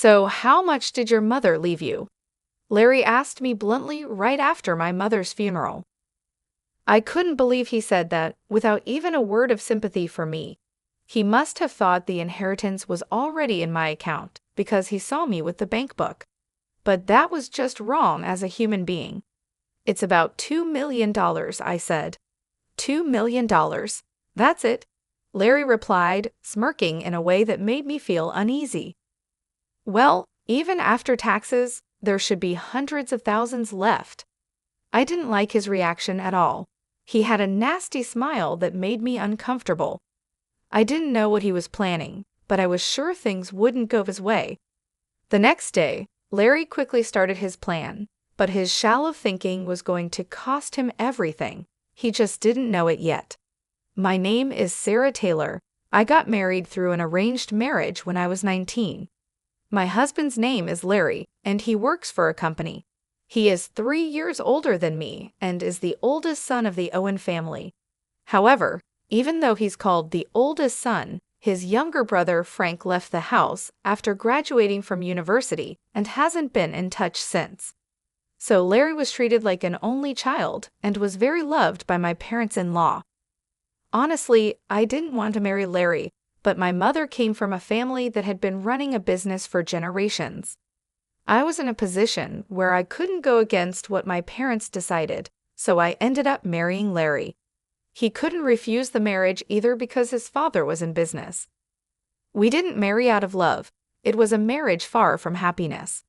"So, how much did your mother leave you?" Larry asked me bluntly right after my mother's funeral. I couldn't believe he said that, without even a word of sympathy for me. He must have thought the inheritance was already in my account, because he saw me with the bank book. But that was just wrong as a human being. "It's about $2 million, I said. $2 million. That's it," Larry replied, smirking in a way that made me feel uneasy. "Well, even after taxes, there should be hundreds of thousands left." I didn't like his reaction at all. He had a nasty smile that made me uncomfortable. I didn't know what he was planning, but I was sure things wouldn't go his way. The next day, Larry quickly started his plan, but his shallow thinking was going to cost him everything. He just didn't know it yet. "My name is Sarah Taylor. I got married through an arranged marriage when I was 19. My husband's name is Larry, and he works for a company. He is 3 years older than me and is the oldest son of the Owen family. However, even though he's called the oldest son, his younger brother Frank left the house after graduating from university and hasn't been in touch since. So Larry was treated like an only child and was very loved by my parents-in-law. Honestly, I didn't want to marry Larry, but my mother came from a family that had been running a business for generations. I was in a position where I couldn't go against what my parents decided, so I ended up marrying Larry. He couldn't refuse the marriage either because his father was in business. We didn't marry out of love. It was a marriage far from happiness.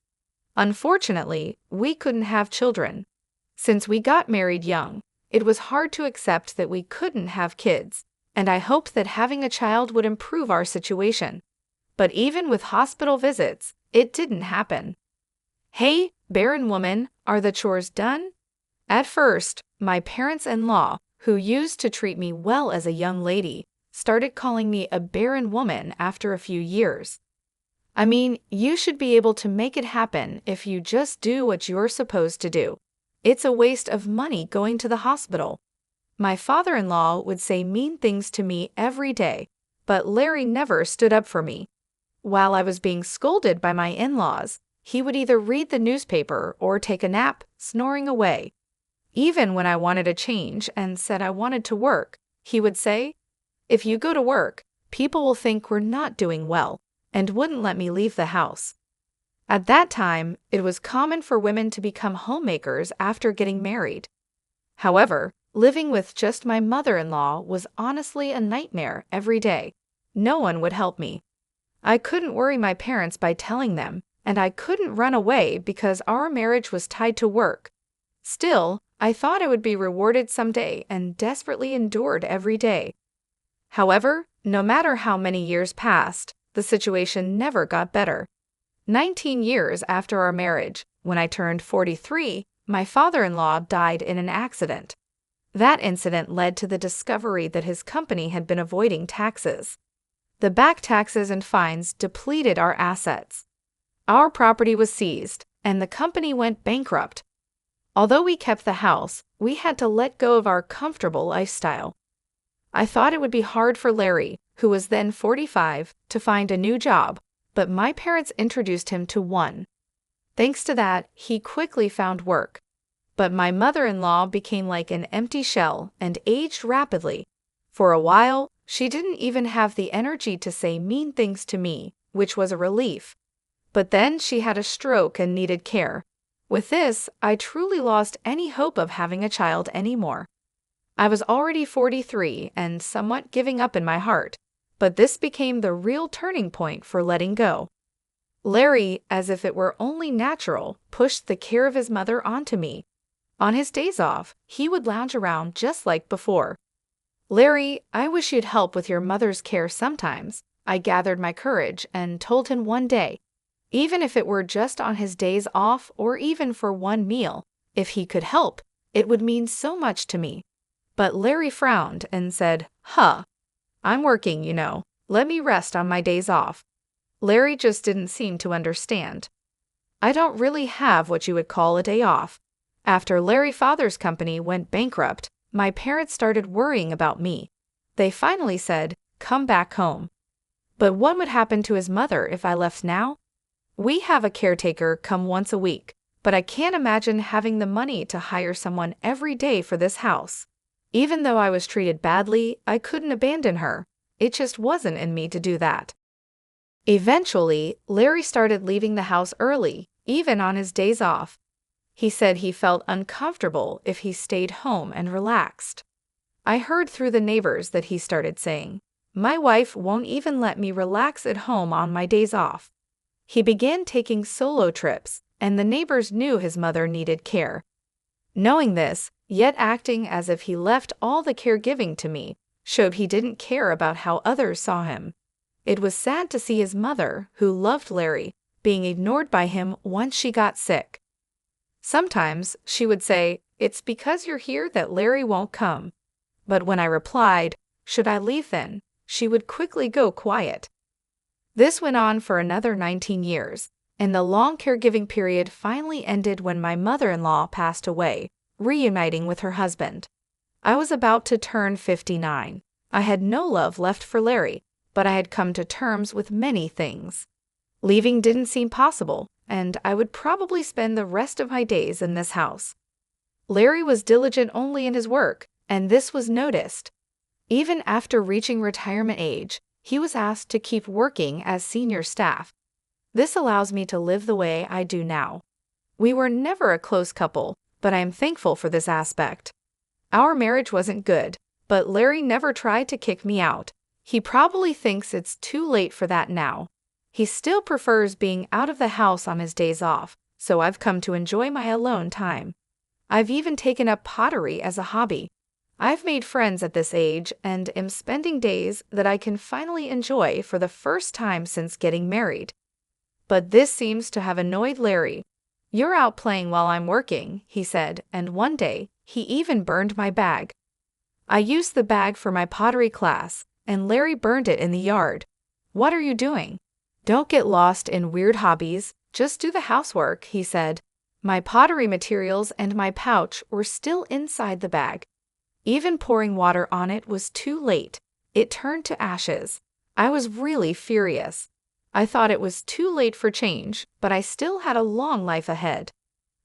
Unfortunately, we couldn't have children. Since we got married young, it was hard to accept that we couldn't have kids, and I hoped that having a child would improve our situation. But even with hospital visits, it didn't happen. "Hey, barren woman, are the chores done?" At first, my parents-in-law, who used to treat me well as a young lady, started calling me a barren woman after a few years. "I mean, you should be able to make it happen if you just do what you're supposed to do. It's a waste of money going to the hospital." My father-in-law would say mean things to me every day, but Larry never stood up for me. While I was being scolded by my in-laws, he would either read the newspaper or take a nap, snoring away. Even when I wanted a change and said I wanted to work, he would say, "If you go to work, people will think we're not doing well," and wouldn't let me leave the house. At that time, it was common for women to become homemakers after getting married. However, living with just my mother-in-law was honestly a nightmare every day. No one would help me. I couldn't worry my parents by telling them, and I couldn't run away because our marriage was tied to work. Still, I thought I would be rewarded someday and desperately endured every day. However, no matter how many years passed, the situation never got better. 19 years after our marriage, when I turned 43, my father-in-law died in an accident. That incident led to the discovery that his company had been avoiding taxes. The back taxes and fines depleted our assets. Our property was seized, and the company went bankrupt. Although we kept the house, we had to let go of our comfortable lifestyle. I thought it would be hard for Larry, who was then 45, to find a new job, but my parents introduced him to one. Thanks to that, he quickly found work. But my mother-in-law became like an empty shell and aged rapidly. For a while, she didn't even have the energy to say mean things to me, which was a relief. But then she had a stroke and needed care. With this, I truly lost any hope of having a child anymore. I was already 43 and somewhat giving up in my heart, but this became the real turning point for letting go. Larry, as if it were only natural, pushed the care of his mother onto me. On his days off, he would lounge around just like before. "Larry, I wish you'd help with your mother's care sometimes," I gathered my courage and told him one day. Even if it were just on his days off or even for one meal, if he could help, it would mean so much to me. But Larry frowned and said, I'm working, you know. Let me rest on my days off." Larry just didn't seem to understand. I don't really have what you would call a day off. After Larry's father's company went bankrupt, my parents started worrying about me. They finally said, "Come back home." But what would happen to his mother if I left now? We have a caretaker come once a week, but I can't imagine having the money to hire someone every day for this house. Even though I was treated badly, I couldn't abandon her. It just wasn't in me to do that. Eventually, Larry started leaving the house early, even on his days off. He said he felt uncomfortable if he stayed home and relaxed. I heard through the neighbors that he started saying, "My wife won't even let me relax at home on my days off." He began taking solo trips, and the neighbors knew his mother needed care. Knowing this, yet acting as if he left all the caregiving to me, showed he didn't care about how others saw him. It was sad to see his mother, who loved Larry, being ignored by him once she got sick. Sometimes she would say, "It's because you're here that Larry won't come." But when I replied, "Should I leave then?" she would quickly go quiet. This went on for another 19 years, and the long caregiving period finally ended when my mother-in-law passed away, reuniting with her husband. I was about to turn 59. I had no love left for Larry, but I had come to terms with many things. Leaving didn't seem possible, and I would probably spend the rest of my days in this house. Larry was diligent only in his work, and this was noticed. Even after reaching retirement age, he was asked to keep working as senior staff. This allows me to live the way I do now. We were never a close couple, but I am thankful for this aspect. Our marriage wasn't good, but Larry never tried to kick me out. He probably thinks it's too late for that now. He still prefers being out of the house on his days off, so I've come to enjoy my alone time. I've even taken up pottery as a hobby. I've made friends at this age and am spending days that I can finally enjoy for the first time since getting married. But this seems to have annoyed Larry. "You're out playing while I'm working," he said, and one day, he even burned my bag. I used the bag for my pottery class, and Larry burned it in the yard. "What are you doing?" "Don't get lost in weird hobbies, just do the housework," he said. My pottery materials and my pouch were still inside the bag. Even pouring water on it was too late. It turned to ashes. I was really furious. I thought it was too late for change, but I still had a long life ahead.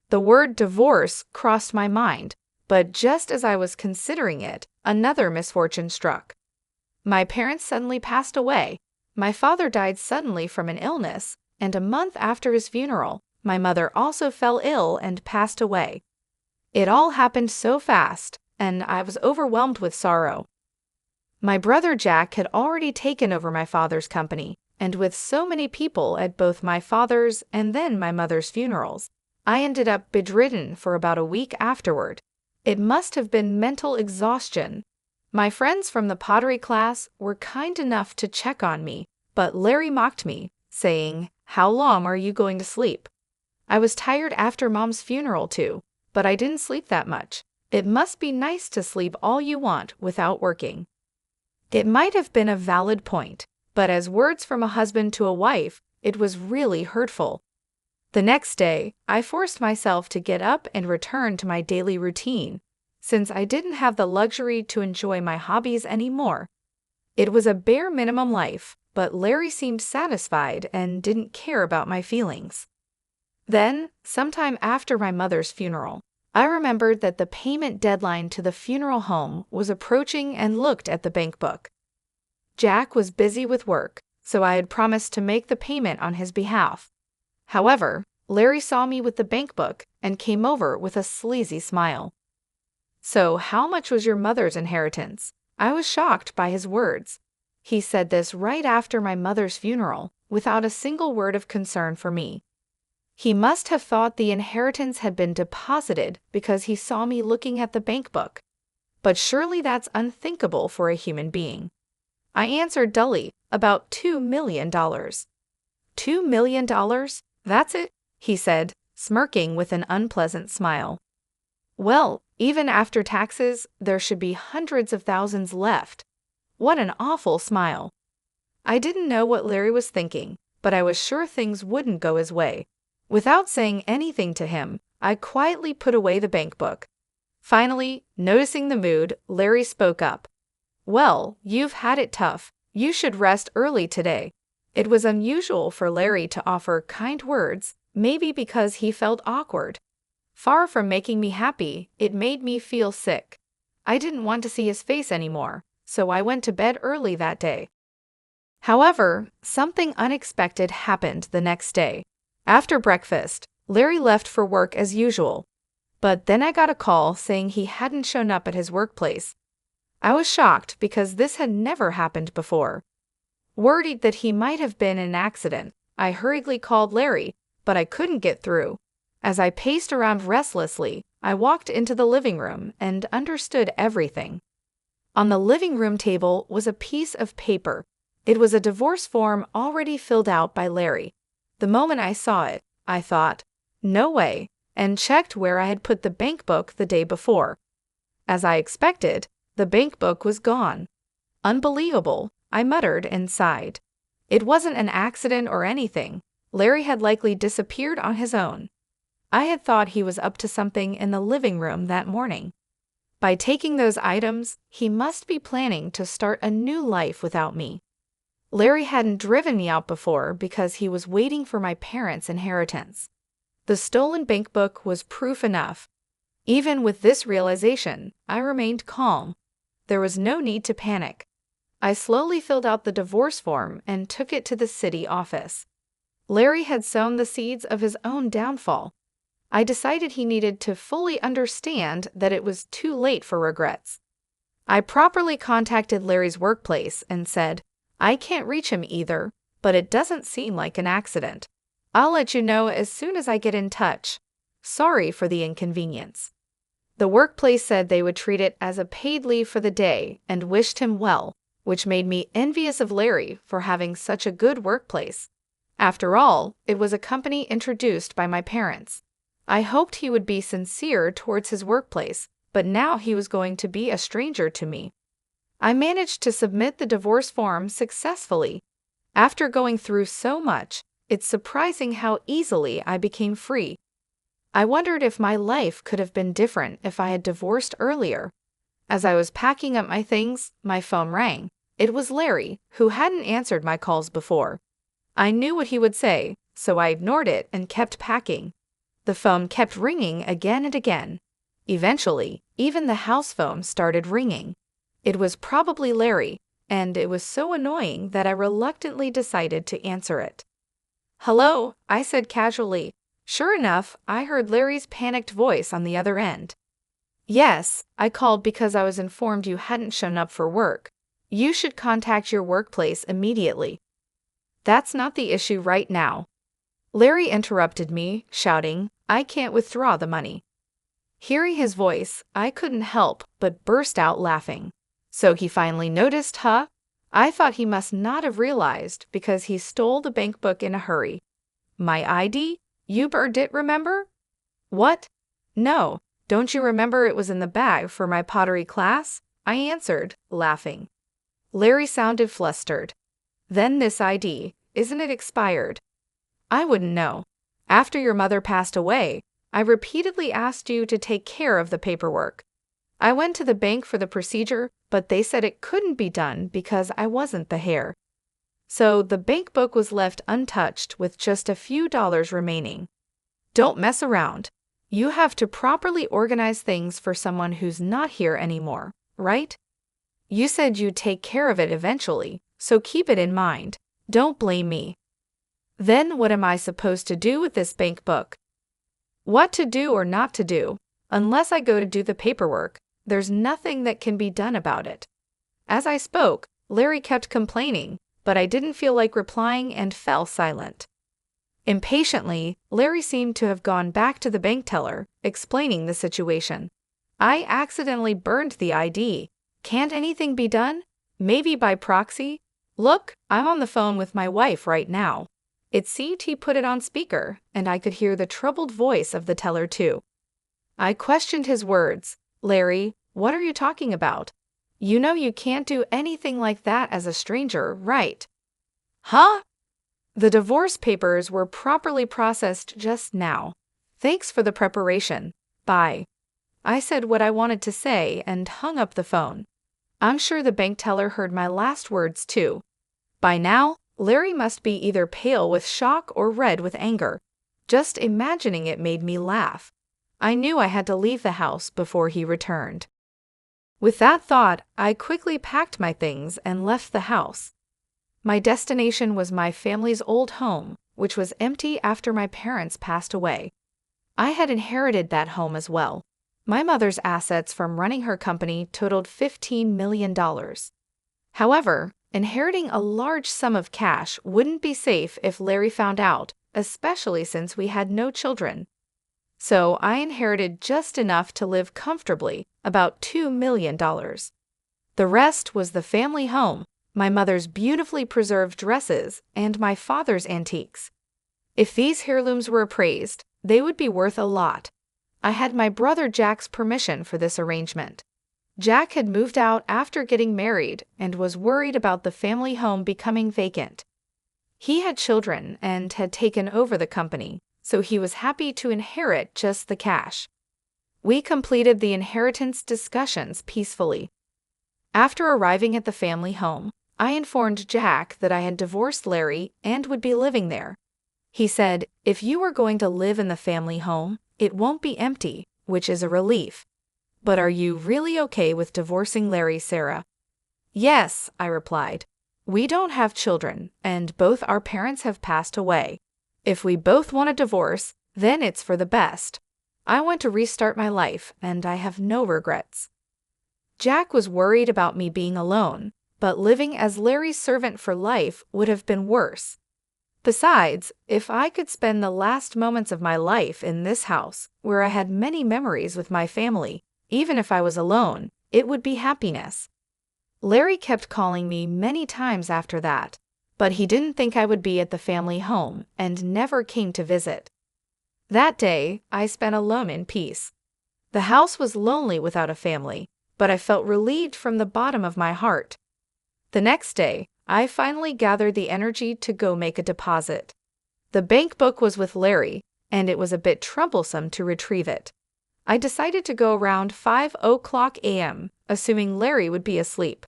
The word divorce crossed my mind, but just as I was considering it, another misfortune struck. My parents suddenly passed away. My father died suddenly from an illness, and a month after his funeral, my mother also fell ill and passed away. It all happened so fast, and I was overwhelmed with sorrow. My brother Jack had already taken over my father's company, and with so many people at both my father's and then my mother's funerals, I ended up bedridden for about a week afterward. It must have been mental exhaustion. My friends from the pottery class were kind enough to check on me, but Larry mocked me, saying, "How long are you going to sleep?" I was tired after Mom's funeral too, but I didn't sleep that much. It must be nice to sleep all you want without working. It might have been a valid point, but as words from a husband to a wife, it was really hurtful. The next day, I forced myself to get up and return to my daily routine, since I didn't have the luxury to enjoy my hobbies anymore. It was a bare minimum life, but Larry seemed satisfied and didn't care about my feelings. Then, sometime after my mother's funeral, I remembered that the payment deadline to the funeral home was approaching and looked at the bank book. Jack was busy with work, so I had promised to make the payment on his behalf. However, Larry saw me with the bank book and came over with a sleazy smile. "So, how much was your mother's inheritance?" I was shocked by his words. He said this right after my mother's funeral, without a single word of concern for me. He must have thought the inheritance had been deposited because he saw me looking at the bank book. But surely that's unthinkable for a human being. I answered dully, "About $2 million. $2 million? That's it?" he said, smirking with an unpleasant smile. "Well, even after taxes, there should be hundreds of thousands left." What an awful smile. I didn't know what Larry was thinking, but I was sure things wouldn't go his way. Without saying anything to him, I quietly put away the bank book. Finally, noticing the mood, Larry spoke up. "Well, you've had it tough. You should rest early today. It was unusual for Larry to offer kind words, maybe because he felt awkward. Far from making me happy, it made me feel sick. I didn't want to see his face anymore, so I went to bed early that day. However, something unexpected happened the next day. After breakfast, Larry left for work as usual. But then I got a call saying he hadn't shown up at his workplace. I was shocked because this had never happened before. Worried that he might have been in an accident, I hurriedly called Larry, but I couldn't get through. As I paced around restlessly, I walked into the living room and understood everything. On the living room table was a piece of paper. It was a divorce form already filled out by Larry. The moment I saw it, I thought, "No way," and checked where I had put the bank book the day before. As I expected, the bank book was gone. Unbelievable, I muttered and sighed. It wasn't an accident or anything. Larry had likely disappeared on his own. I had thought he was up to something in the living room that morning. By taking those items, he must be planning to start a new life without me. Larry hadn't driven me out before because he was waiting for my parents' inheritance. The stolen bank book was proof enough. Even with this realization, I remained calm. There was no need to panic. I slowly filled out the divorce form and took it to the city office. Larry had sown the seeds of his own downfall. I decided he needed to fully understand that it was too late for regrets. I properly contacted Larry's workplace and said, "I can't reach him either, but it doesn't seem like an accident. I'll let you know as soon as I get in touch. Sorry for the inconvenience." The workplace said they would treat it as a paid leave for the day and wished him well, which made me envious of Larry for having such a good workplace. After all, it was a company introduced by my parents. I hoped he would be sincere towards his workplace, but now he was going to be a stranger to me. I managed to submit the divorce form successfully. After going through so much, it's surprising how easily I became free. I wondered if my life could have been different if I had divorced earlier. As I was packing up my things, my phone rang. It was Larry, who hadn't answered my calls before. I knew what he would say, so I ignored it and kept packing. The phone kept ringing again and again. Eventually, even the house phone started ringing. It was probably Larry, and it was so annoying that I reluctantly decided to answer it. "Hello," I said casually. Sure enough, I heard Larry's panicked voice on the other end. "Yes, I called because I was informed you hadn't shown up for work. You should contact your workplace immediately." "That's not the issue right now." Larry interrupted me, shouting, "I can't withdraw the money." Hearing his voice, I couldn't help but burst out laughing. So he finally noticed, huh? I thought he must not have realized because he stole the bank book in a hurry. "My ID? You burned it, remember?" "What? No, don't you remember it was in the bag for my pottery class?" I answered, laughing. Larry sounded flustered. "Then this ID, isn't it expired?" "I wouldn't know. After your mother passed away, I repeatedly asked you to take care of the paperwork. I went to the bank for the procedure, but they said it couldn't be done because I wasn't the heir. So the bank book was left untouched with just a few dollars remaining. Don't mess around. You have to properly organize things for someone who's not here anymore, right? You said you'd take care of it eventually, so keep it in mind. Don't blame me." "Then what am I supposed to do with this bank book?" "What to do or not to do, unless I go to do the paperwork, there's nothing that can be done about it." As I spoke, Larry kept complaining, but I didn't feel like replying and fell silent. Impatiently, Larry seemed to have gone back to the bank teller, explaining the situation. "I accidentally burned the ID. Can't anything be done? Maybe by proxy? Look, I'm on the phone with my wife right now." It seemed he put it on speaker, and I could hear the troubled voice of the teller too. I questioned his words. "Larry, what are you talking about? You know you can't do anything like that as a stranger, right?" "Huh?" "The divorce papers were properly processed just now. Thanks for the preparation. Bye." I said what I wanted to say and hung up the phone. I'm sure the bank teller heard my last words too. By now, Larry must be either pale with shock or red with anger. Just imagining it made me laugh. I knew I had to leave the house before he returned. With that thought, I quickly packed my things and left the house. My destination was my family's old home, which was empty after my parents passed away. I had inherited that home as well. My mother's assets from running her company totaled $15 million. However, inheriting a large sum of cash wouldn't be safe if Larry found out, especially since we had no children. So I inherited just enough to live comfortably, about $2 million. The rest was the family home, my mother's beautifully preserved dresses, and my father's antiques. If these heirlooms were appraised, they would be worth a lot. I had my brother Jack's permission for this arrangement. Jack had moved out after getting married and was worried about the family home becoming vacant. He had children and had taken over the company, so he was happy to inherit just the cash. We completed the inheritance discussions peacefully. After arriving at the family home, I informed Jack that I had divorced Larry and would be living there. He said, "If you are going to live in the family home, it won't be empty, which is a relief. But are you really okay with divorcing Larry, Sarah?" "Yes," I replied. "We don't have children, and both our parents have passed away. If we both want a divorce, then it's for the best. I want to restart my life, and I have no regrets." Jack was worried about me being alone, but living as Larry's servant for life would have been worse. Besides, if I could spend the last moments of my life in this house, where I had many memories with my family, even if I was alone, it would be happiness. Larry kept calling me many times after that, but he didn't think I would be at the family home and never came to visit. That day, I spent alone in peace. The house was lonely without a family, but I felt relieved from the bottom of my heart. The next day, I finally gathered the energy to go make a deposit. The bank book was with Larry, and it was a bit troublesome to retrieve it. I decided to go around 5:00 a.m., assuming Larry would be asleep.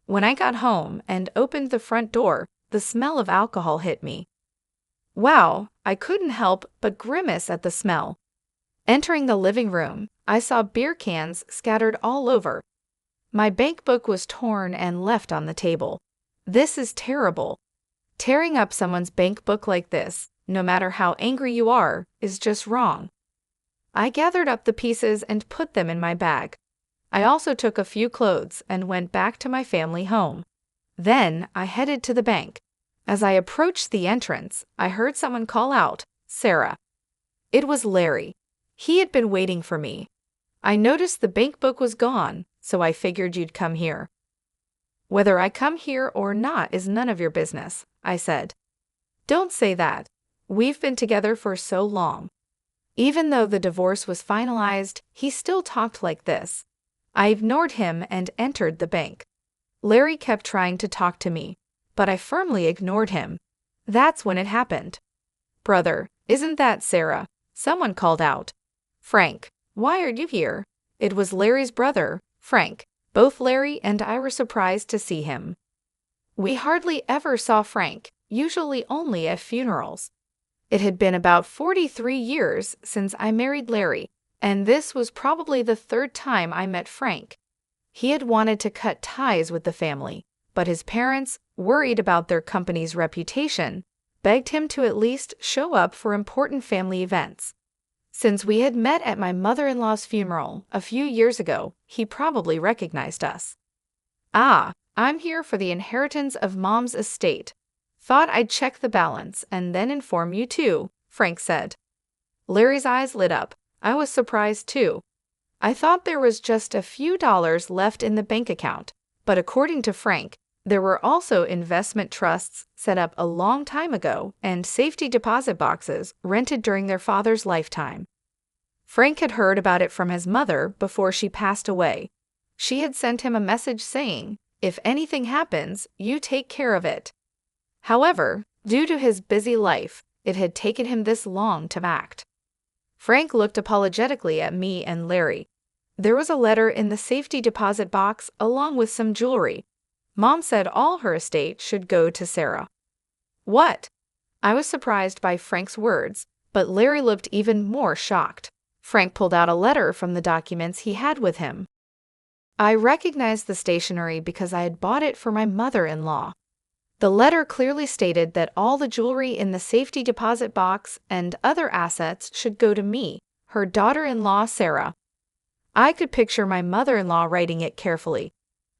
When I got home and opened the front door, the smell of alcohol hit me. Wow, I couldn't help but grimace at the smell. Entering the living room, I saw beer cans scattered all over. My bank book was torn and left on the table. This is terrible. Tearing up someone's bank book like this, no matter how angry you are, is just wrong. I gathered up the pieces and put them in my bag. I also took a few clothes and went back to my family home. Then I headed to the bank. As I approached the entrance, I heard someone call out, "Sarah." It was Larry. He had been waiting for me. I noticed the bank book was gone, so I figured you'd come here. "Whether I come here or not is none of your business," I said. "Don't say that. We've been together for so long." Even though the divorce was finalized, he still talked like this. I ignored him and entered the bank. Larry kept trying to talk to me, but I firmly ignored him. That's when it happened. "Brother, isn't that Sarah?" Someone called out. "Frank, why are you here?" It was Larry's brother, Frank. Both Larry and I were surprised to see him. We hardly ever saw Frank, usually only at funerals. It had been about 43 years since I married Larry, and this was probably the third time I met Frank. He had wanted to cut ties with the family, but his parents, worried about their company's reputation, begged him to at least show up for important family events. Since we had met at my mother-in-law's funeral a few years ago, he probably recognized us. "Ah, I'm here for the inheritance of Mom's estate. Thought I'd check the balance and then inform you too," Frank said. Larry's eyes lit up. I was surprised too. I thought there was just a few dollars left in the bank account, but according to Frank, there were also investment trusts set up a long time ago and safety deposit boxes rented during their father's lifetime. Frank had heard about it from his mother before she passed away. She had sent him a message saying, "If anything happens, you take care of it." However, due to his busy life, it had taken him this long to act. Frank looked apologetically at me and Larry. There was a letter in the safety deposit box along with some jewelry. Mom said all her estate should go to Sarah. What? I was surprised by Frank's words, but Larry looked even more shocked. Frank pulled out a letter from the documents he had with him. I recognized the stationery because I had bought it for my mother-in-law. The letter clearly stated that all the jewelry in the safety deposit box and other assets should go to me, her daughter-in-law Sarah. I could picture my mother-in-law writing it carefully.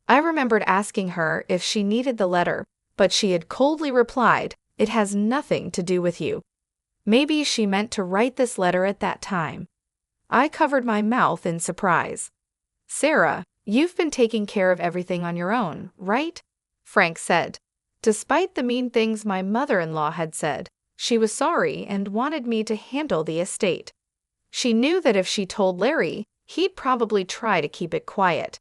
I remembered asking her if she needed the letter, but she had coldly replied, "It has nothing to do with you." Maybe she meant to write this letter at that time. I covered my mouth in surprise. "Sarah, you've been taking care of everything on your own, right?" Frank said. Despite the mean things my mother-in-law had said, she was sorry and wanted me to handle the estate. She knew that if she told Larry, he'd probably try to keep it quiet.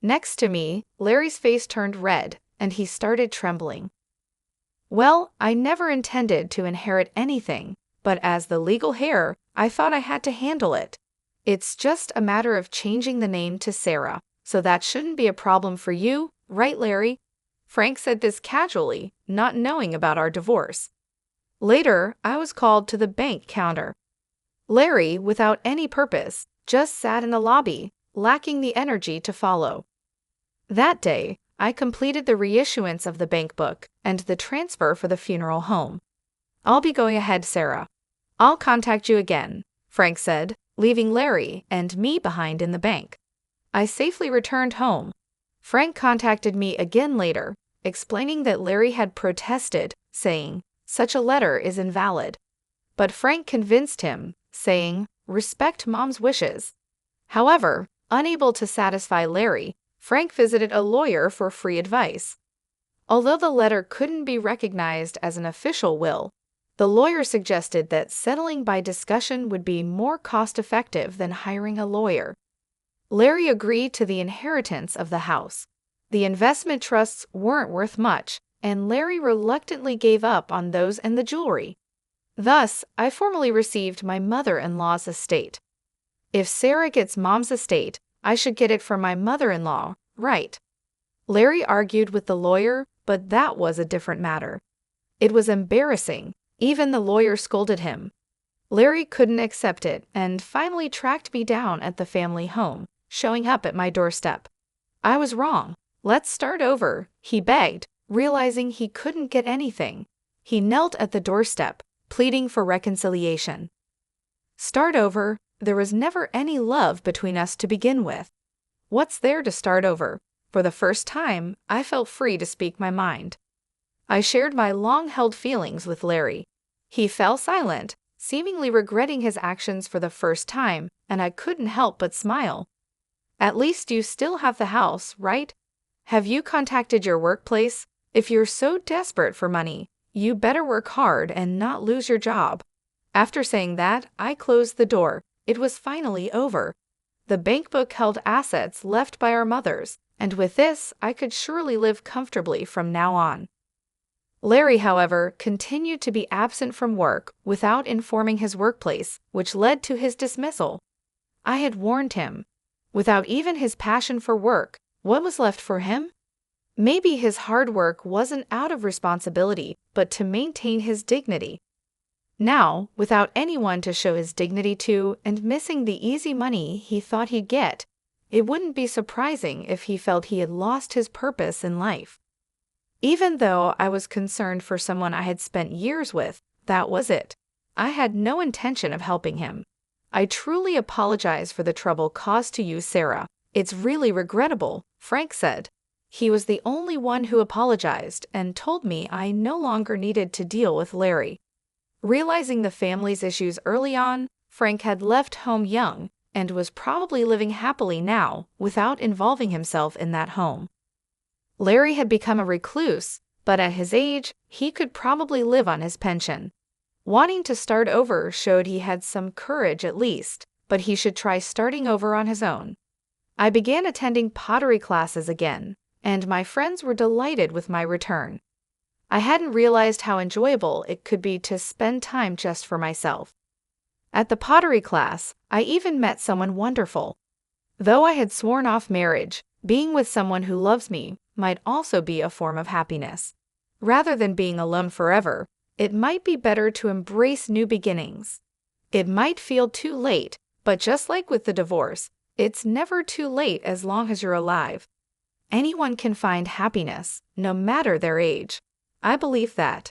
Next to me, Larry's face turned red, and he started trembling. "Well, I never intended to inherit anything, but as the legal heir, I thought I had to handle it. It's just a matter of changing the name to Sarah, so that shouldn't be a problem for you, right, Larry?" Frank said this casually, not knowing about our divorce. Later, I was called to the bank counter. Larry, without any purpose, just sat in the lobby, lacking the energy to follow. That day, I completed the reissuance of the bank book and the transfer for the funeral home. "I'll be going ahead, Sarah. I'll contact you again," Frank said, leaving Larry and me behind in the bank. I safely returned home. Frank contacted me again later, explaining that Larry had protested, saying, "Such a letter is invalid." But Frank convinced him, saying, "Respect Mom's wishes." However, unable to satisfy Larry, Frank visited a lawyer for free advice. Although the letter couldn't be recognized as an official will, the lawyer suggested that settling by discussion would be more cost-effective than hiring a lawyer. Larry agreed to the inheritance of the house. The investment trusts weren't worth much, and Larry reluctantly gave up on those and the jewelry. Thus, I formally received my mother-in-law's estate. If Sarah gets Mom's estate, I should get it from my mother-in-law, right? Larry argued with the lawyer, but that was a different matter. It was embarrassing. Even the lawyer scolded him. Larry couldn't accept it and finally tracked me down at the family home, showing up at my doorstep. I was wrong. "Let's start over," he begged, realizing he couldn't get anything. He knelt at the doorstep, pleading for reconciliation. Start over? There was never any love between us to begin with. What's there to start over? For the first time, I felt free to speak my mind. I shared my long-held feelings with Larry. He fell silent, seemingly regretting his actions for the first time, and I couldn't help but smile. "At least you still have the house, right? Have you contacted your workplace? If you're so desperate for money, you better work hard and not lose your job." After saying that, I closed the door. It was finally over. The bank book held assets left by our mothers, and with this, I could surely live comfortably from now on. Larry, however, continued to be absent from work without informing his workplace, which led to his dismissal. I had warned him. Without even his passion for work, what was left for him? Maybe his hard work wasn't out of responsibility, but to maintain his dignity. Now, without anyone to show his dignity to and missing the easy money he thought he'd get, it wouldn't be surprising if he felt he had lost his purpose in life. Even though I was concerned for someone I had spent years with, that was it. I had no intention of helping him. "I truly apologize for the trouble caused to you, Sarah. It's really regrettable," Frank said. He was the only one who apologized and told me I no longer needed to deal with Larry. Realizing the family's issues early on, Frank had left home young and was probably living happily now without involving himself in that home. Larry had become a recluse, but at his age, he could probably live on his pension. Wanting to start over showed he had some courage at least, but he should try starting over on his own. I began attending pottery classes again, and my friends were delighted with my return. I hadn't realized how enjoyable it could be to spend time just for myself. At the pottery class, I even met someone wonderful. Though I had sworn off marriage, being with someone who loves me might also be a form of happiness. Rather than being alone forever, it might be better to embrace new beginnings. It might feel too late, but just like with the divorce, it's never too late as long as you're alive. Anyone can find happiness, no matter their age. I believe that.